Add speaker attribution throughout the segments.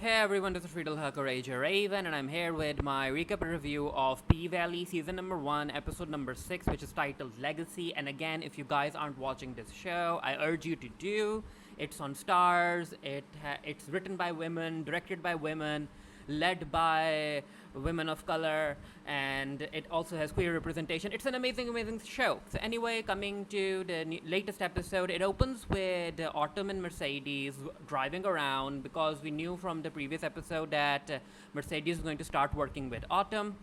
Speaker 1: Hey everyone, this is Friedel Hacker Rager Raven, and I'm here with my recap review of P Valley Season number 1, Episode number 6, which is titled Legacy. And again, if you guys aren't watching this show, I urge you to do. It's on Starz, it's written by women, directed by women, led by women of color, and it also has queer representation. It's an amazing show. So anyway, coming to the latest episode, it opens with Autumn and Mercedes driving around because we knew from the previous episode that Mercedes is going to start working with Autumn,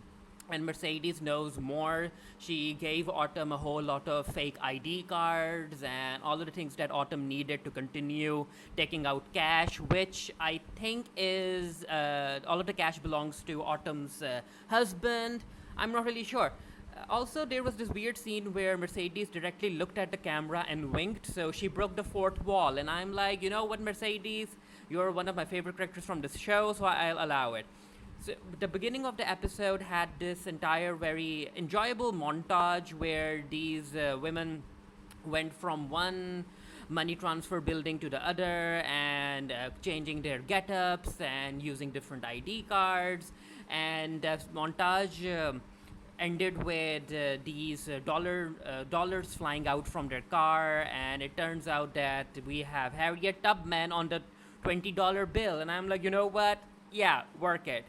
Speaker 1: and Mercedes knows more. She gave Autumn a whole lot of fake ID cards and all of the things that Autumn needed to continue taking out cash, which I think is all of the cash belongs to Autumn's husband. I'm not really sure. Also, there was this weird scene where Mercedes directly looked at the camera and winked, so she broke the fourth wall. And I'm like, you know what, Mercedes? You're one of my favorite characters from this show, so I'll allow it. So the beginning of the episode had this entire very enjoyable montage where these women went from one money transfer building to the other and changing their get-ups and using different ID cards. And the montage ended with these dollars flying out from their car, and it turns out that we have Harriet Tubman on the $20 bill, and I'm like, you know what? Yeah, work it.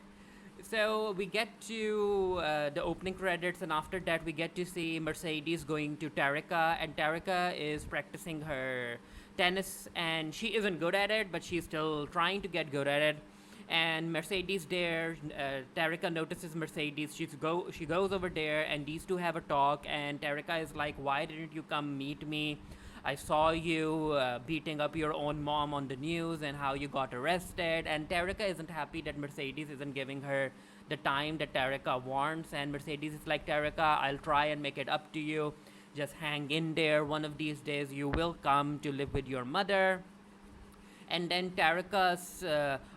Speaker 1: So we get to the opening credits, and after that, we get to see Mercedes going to Tarika, and Tarika is practicing her tennis, and she isn't good at it, but she's still trying to get good at it. And Mercedes there, Tarika notices Mercedes. She goes over there, and these two have a talk. And Tarika is like, "Why didn't you come meet me? I saw you beating up your own mom on the news and how you got arrested." And Tarika isn't happy that Mercedes isn't giving her the time that Tarika wants. And Mercedes is like, "Tarika, I'll try and make it up to you. Just hang in there. One of these days you will come to live with your mother." And then Tarika's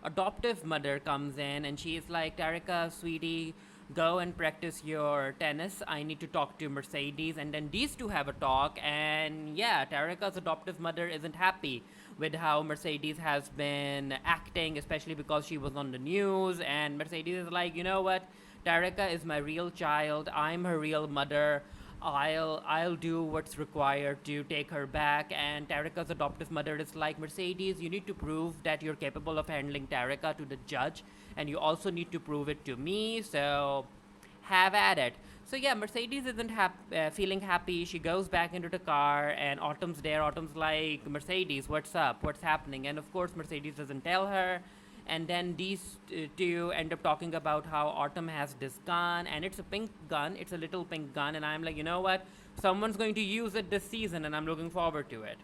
Speaker 1: adoptive mother comes in, and she's like, "Tarika, sweetie, go and practice your tennis. I need to talk to Mercedes." And then these two have a talk, and yeah, Tarika's adoptive mother isn't happy with how Mercedes has been acting, especially because she was on the news. And Mercedes is like, "You know what? Tarika is my real child. I'm her real mother. I'll do what's required to take her back." And Tarika's adoptive mother is like, "Mercedes, you need to prove that you're capable of handling Tarika to the judge, and you also need to prove it to me, so have at it." So yeah, Mercedes isn't feeling happy. She goes back into the car, and Autumn's there. Autumn's like, "Mercedes, what's up? What's happening?" And of course, Mercedes doesn't tell her. And then these two end up talking about how Autumn has this gun, and it's a pink gun. It's a little pink gun, and I'm like, you know what? Someone's going to use it this season, and I'm looking forward to it.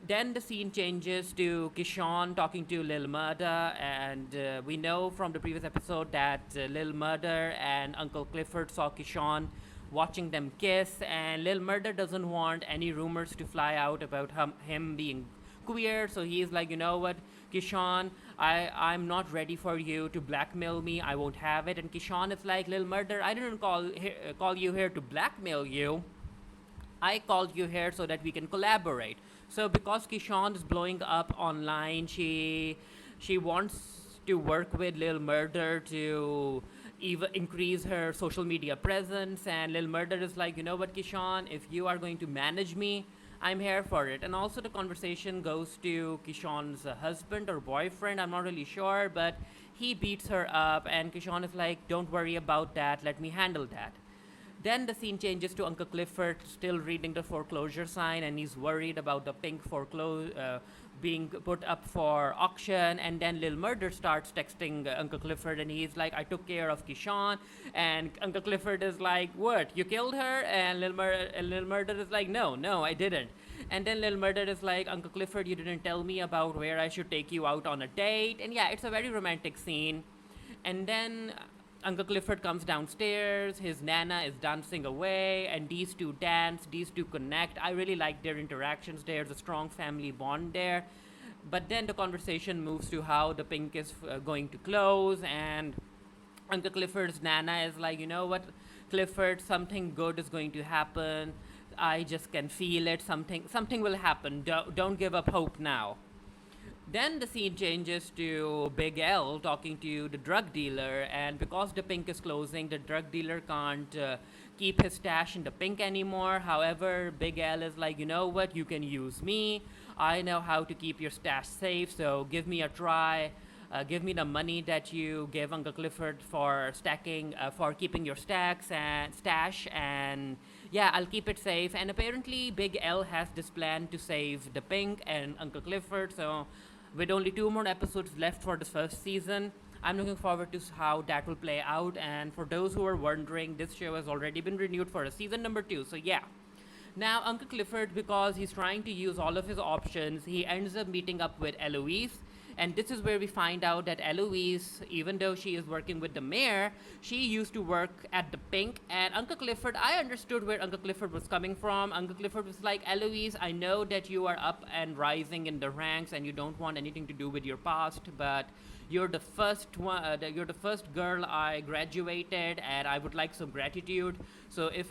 Speaker 1: Then the scene changes to Kishon talking to Lil Murda, and we know from the previous episode that Lil Murda and Uncle Clifford saw Kishon watching them kiss, and Lil Murda doesn't want any rumors to fly out about him being queer, so he's like, "You know what, Kishon, I'm not ready for you to blackmail me. I won't have it." And Kishon is like, "Lil Murder, I didn't call you here to blackmail you. I called you here so that we can collaborate." So because Kishon is blowing up online, she wants to work with Lil Murder to even increase her social media presence. And Lil Murder is like, "You know what, Kishon, if you are going to manage me, I'm here for it." And also the conversation goes to Kishon's husband or boyfriend, I'm not really sure, but he beats her up, and Kishon is like, "Don't worry about that, let me handle that." Then the scene changes to Uncle Clifford still reading the foreclosure sign, and he's worried about the pink foreclosure being put up for auction. And then Lil Murder starts texting Uncle Clifford, and he's like, "I took care of Kishon." And Uncle Clifford is like, "What? You killed her?" And Lil Murder is like, No, I didn't." And then Lil Murder is like, "Uncle Clifford, you didn't tell me about where I should take you out on a date." And yeah, it's a very romantic scene. And then Uncle Clifford comes downstairs, his Nana is dancing away, and these two dance, these two connect. I really like their interactions. There's a strong family bond there. But then the conversation moves to how the pink is going to close, and Uncle Clifford's Nana is like, "You know what, Clifford, something good is going to happen. I just can feel it. Something will happen. Don't give up hope now." Then the scene changes to Big L talking to the drug dealer, and because the pink is closing, the drug dealer can't keep his stash in the pink anymore. However, Big L is like, you know what, you can use me. I know how to keep your stash safe, so give me a try. Give me the money that you gave Uncle Clifford for for keeping your stacks and stash, and yeah, I'll keep it safe. And apparently, Big L has this plan to save the Pink and Uncle Clifford. So, with only 2 more episodes left for the first season, I'm looking forward to how that will play out. And for those who are wondering, this show has already been renewed for a season number 2. So, yeah. Now, Uncle Clifford, because he's trying to use all of his options, he ends up meeting up with Eloise. And this is where we find out that Eloise, even though she is working with the mayor, she used to work at the Pink. And Uncle Clifford, I understood where Uncle Clifford was coming from. Uncle Clifford was like, Eloise, I know that you are up and rising in the ranks and you don't want anything to do with your past, but you're the first one. You're the first girl I graduated, and I would like some gratitude. So if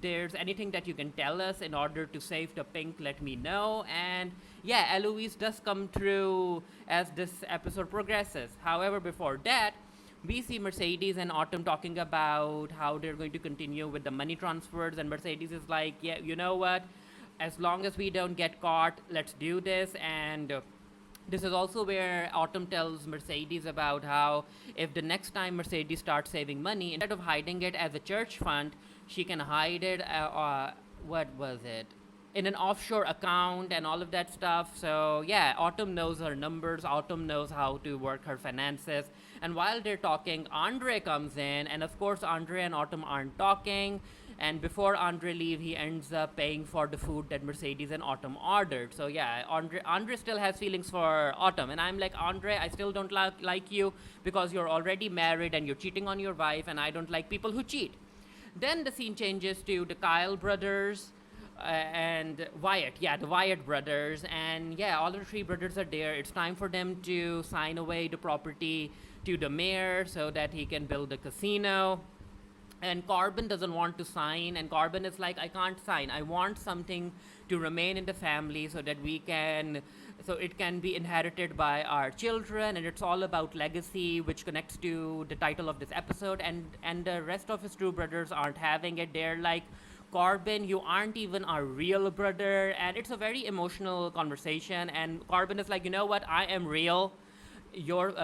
Speaker 1: there's anything that you can tell us in order to save the Pink, let me know. And yeah, Eloise does come through as this episode progresses. However, before that, we see Mercedes and Autumn talking about how they're going to continue with the money transfers, and Mercedes is like, yeah, you know what? As long as we don't get caught, let's do this. And this is also where Autumn tells Mercedes about how if the next time Mercedes starts saving money, instead of hiding it as a church fund, she can hide it, what was it? In an offshore account and all of that stuff. So, yeah, Autumn knows her numbers, Autumn knows how to work her finances. And while they're talking, Andre comes in, and of course, Andre and Autumn aren't talking. And before Andre leave, he ends up paying for the food that Mercedes and Autumn ordered. So yeah, Andre still has feelings for Autumn, and I'm like, Andre, I still don't like you because you're already married and you're cheating on your wife, and I don't like people who cheat. Then the scene changes to the Kyle brothers and Wyatt. Yeah, the Wyatt brothers. And yeah, all the three brothers are there. It's time for them to sign away the property to the mayor so that he can build a casino. And Corbin doesn't want to sign, and Corbin is like, I can't sign. I want something to remain in the family so that so it can be inherited by our children, and it's all about legacy, which connects to the title of this episode. And the rest of his two brothers aren't having it. They're like, Corbin, you aren't even our real brother. And it's a very emotional conversation, and Corbin is like, you know what, I am real.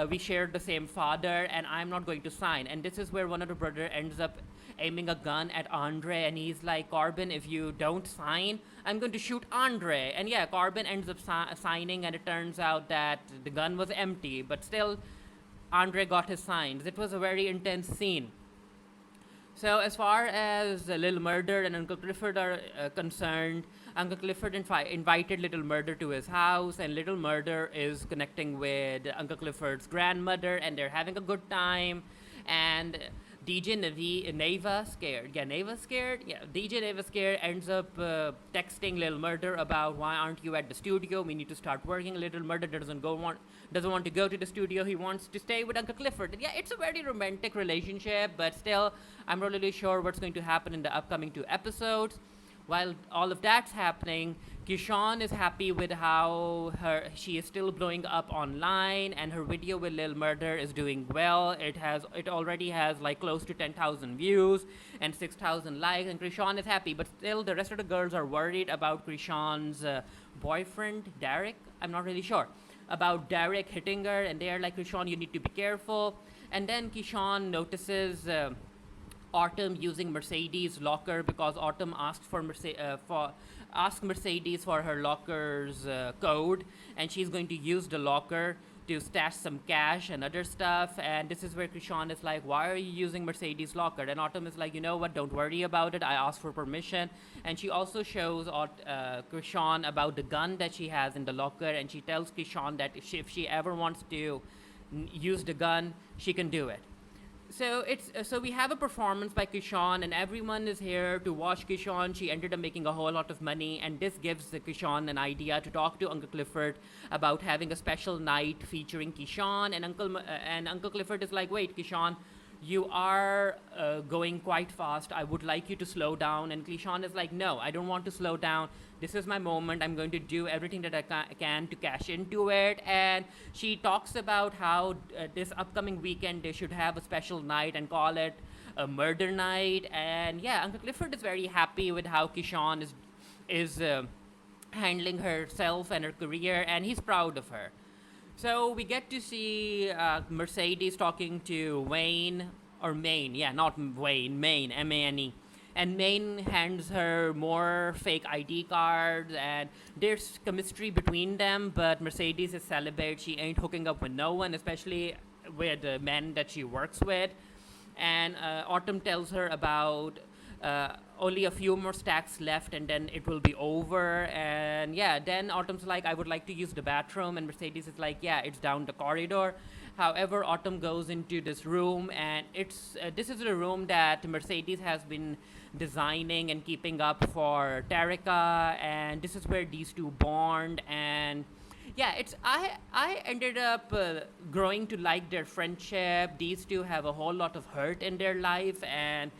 Speaker 1: We shared the same father, and I'm not going to sign. And this is where one of the brother ends up aiming a gun at Andre, and he's like, Corbin, if you don't sign, I'm going to shoot Andre. And yeah, Corbin ends up signing, and it turns out that the gun was empty, but still Andre got his signs. It was a very intense scene. So as far as Little Murder and Uncle Clifford are concerned, Uncle Clifford invited Little Murder to his house, and Little Murder is connecting with Uncle Clifford's grandmother, and they're having a good time. And Neva scared. Yeah, Neva scared. Yeah, DJ Neva scared ends up texting Little Murder about why aren't you at the studio? We need to start working. Little Murder doesn't want to go to the studio. He wants to stay with Uncle Clifford. And yeah, it's a very romantic relationship, but still, I'm not really sure what's going to happen in the upcoming 2 episodes. While all of that's happening, Kishan is happy with how she is still blowing up online, and her video with Lil Murder is doing well. It already has like close to 10,000 views and 6,000 likes, and Krishan is happy. But still, the rest of the girls are worried about Krishan's boyfriend Derek. I'm not really sure about Derek hitting her, and they are like, Krishan, you need to be careful. And then Kishan notices Autumn using Mercedes' locker because Autumn asked Mercedes for her locker's code, and she's going to use the locker to stash some cash and other stuff. And this is where Krishan is like, why are you using Mercedes' locker? And Autumn is like, you know what, don't worry about it. I asked for permission. And she also shows Krishan about the gun that she has in the locker, and she tells Krishan that if she ever wants to use the gun, she can do it. So we have a performance by Kishan, and everyone is here to watch Kishan. She ended up making a whole lot of money, and this gives Kishan an idea to talk to Uncle Clifford about having a special night featuring Kishan. And Uncle Clifford is like, wait, Kishan, you are going quite fast. I would like you to slow down. And Clishan is like, no, I don't want to slow down. This is my moment. I'm going to do everything that I can to cash into it. And she talks about how this upcoming weekend they should have a special night and call it a murder night. And yeah, Uncle Clifford is very happy with how Kishan is handling herself and her career, and he's proud of her. So we get to see Mercedes talking to Wayne, or Maine, yeah, not Wayne, Maine, M-A-N-E. And Maine hands her more fake ID cards, and there's chemistry between them, but Mercedes is celibate. She ain't hooking up with no one, especially with the men that she works with. And Autumn tells her about only a few more stacks left and then it will be over. And yeah, then Autumn's like, I would like to use the bathroom, and Mercedes is like, yeah, it's down the corridor. However, Autumn goes into this room, and it's this is the room that Mercedes has been designing and keeping up for Tarika, and this is where these two bond. And yeah, I ended up growing to like their friendship. These two have a whole lot of hurt in their life, and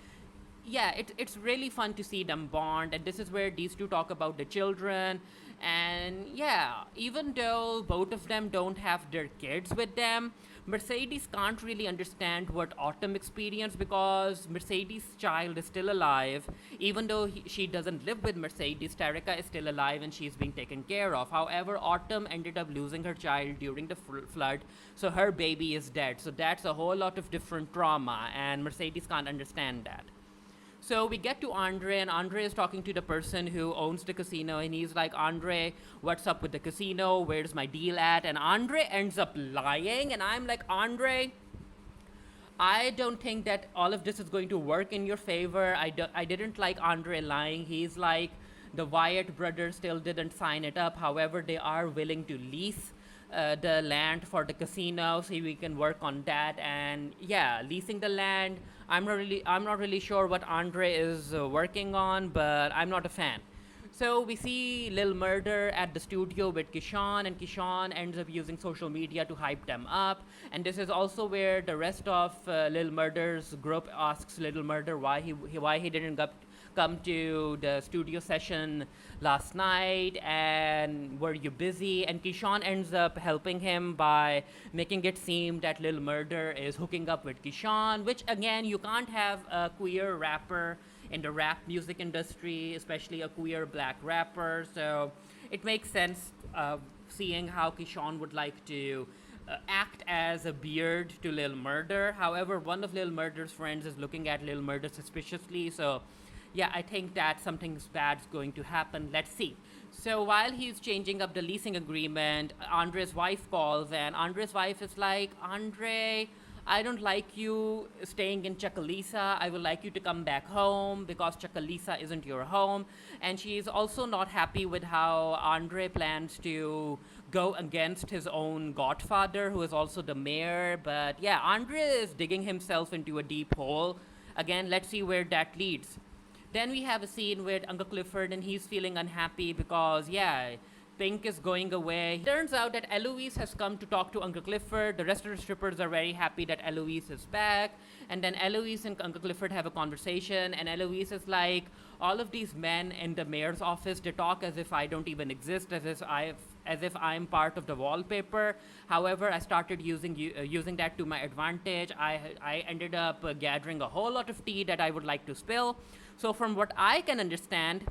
Speaker 1: yeah, it's really fun to see them bond. And this is where these two talk about the children. And yeah, even though both of them don't have their kids with them, Mercedes can't really understand what Autumn experienced, because Mercedes' child is still alive. Even though she doesn't live with Mercedes, Tarika is still alive and she's being taken care of. However, Autumn ended up losing her child during the flood, so her baby is dead. So that's a whole lot of different trauma, and Mercedes can't understand that. So we get to Andre, and Andre is talking to the person who owns the casino, and he's like, Andre, what's up with the casino? Where's my deal at? And Andre ends up lying, and I'm like, Andre, I don't think that all of this is going to work in your favor. I didn't like Andre lying. He's like, the Wyatt brothers still didn't sign it up. However, they are willing to lease the land for the casino, so we can work on that. And yeah, leasing the land, I'm not really sure what Andre is working on, but I'm not a fan. So we see Lil Murder at the studio with Kishan, and Kishan ends up using social media to hype them up. And this is also where the rest of Lil Murder's group asks Lil Murder why he didn't come to the studio session last night, and were you busy? And Kishan ends up helping him by making it seem that Lil Murder is hooking up with Kishan, which again, you can't have a queer rapper in the rap music industry, especially a queer black rapper. So it makes sense seeing how Kishan would like to act as a beard to Lil Murder. However, one of Lil Murder's friends is looking at Lil Murder suspiciously, so yeah, I think that something bad's going to happen. Let's see. So while he's changing up the leasing agreement, Andre's wife calls, and Andre's wife is like, Andre, I don't like you staying in Chakalisa. I would like you to come back home because Chakalisa isn't your home. And she's also not happy with how Andre plans to go against his own godfather, who is also the mayor. But yeah, Andre is digging himself into a deep hole. Again, let's see where that leads. Then we have a scene with Uncle Clifford, and he's feeling unhappy because, yeah, Pink is going away. Turns out that Eloise has come to talk to Uncle Clifford. The rest of the strippers are very happy that Eloise is back. And then Eloise and Uncle Clifford have a conversation, and Eloise is like, all of these men in the mayor's office, they talk as if I don't even exist, as if I'm part of the wallpaper. However, I started using that to my advantage. I ended up gathering a whole lot of tea that I would like to spill. So from what I can understand,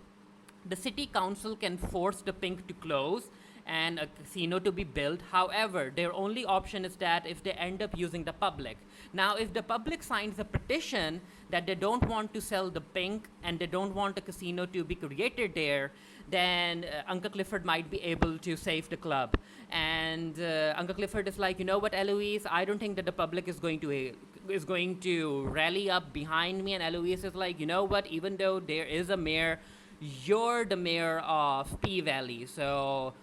Speaker 1: the city council can force the Pink to close and a casino to be built. However, their only option is that if they end up using the public. Now, if the public signs a petition that they don't want to sell the Pink and they don't want a casino to be created there, then Uncle Clifford might be able to save the club. And Uncle Clifford is like, you know what, Eloise, I don't think that the public is going to rally up behind me. And Eloise is like, you know what, even though there is a mayor, you're the mayor of P Valley, so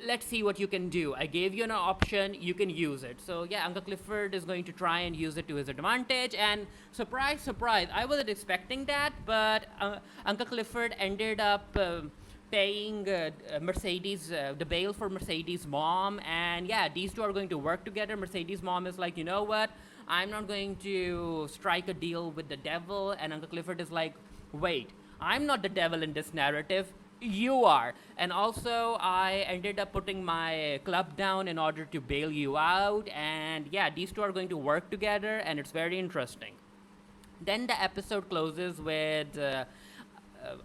Speaker 1: let's see what you can do. I gave you an option, you can use it. So yeah, Uncle Clifford is going to try and use it to his advantage, and surprise, surprise, I wasn't expecting that, but Uncle Clifford ended up paying Mercedes the bail for Mercedes' mom, and yeah, these two are going to work together. Mercedes' mom is like, you know what? I'm not going to strike a deal with the devil, and Uncle Clifford is like, wait, I'm not the devil in this narrative. You are. And also, I ended up putting my club down in order to bail you out. And yeah, these two are going to work together, and it's very interesting. Then the episode closes with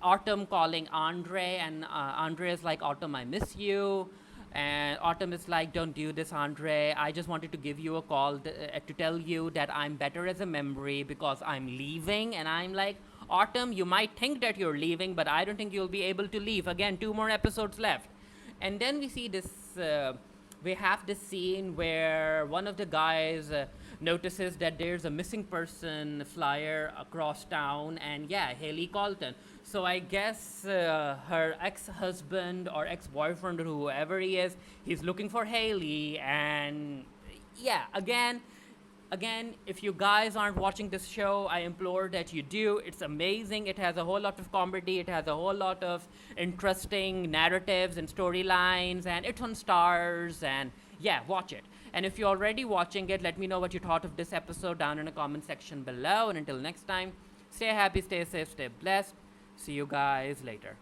Speaker 1: Autumn calling Andre, and Andre is like, Autumn, I miss you. And Autumn is like, don't do this, Andre. I just wanted to give you a call to tell you that I'm better as a memory because I'm leaving. And I'm like, Autumn, you might think that you're leaving, but I don't think you'll be able to leave. Again, 2 more episodes left. And then we see this. We have this scene where one of the guys notices that there's a missing person flyer across town, and yeah, Haley Colton. So I guess her ex-husband or ex-boyfriend or whoever he is, he's looking for Haley, and yeah, again, if you guys aren't watching this show, I implore that you do. It's amazing. It has a whole lot of comedy. It has a whole lot of interesting narratives and storylines, and it's on Starz. And yeah, watch it. And if you're already watching it, let me know what you thought of this episode down in the comment section below. And until next time, stay happy, stay safe, stay blessed. See you guys later.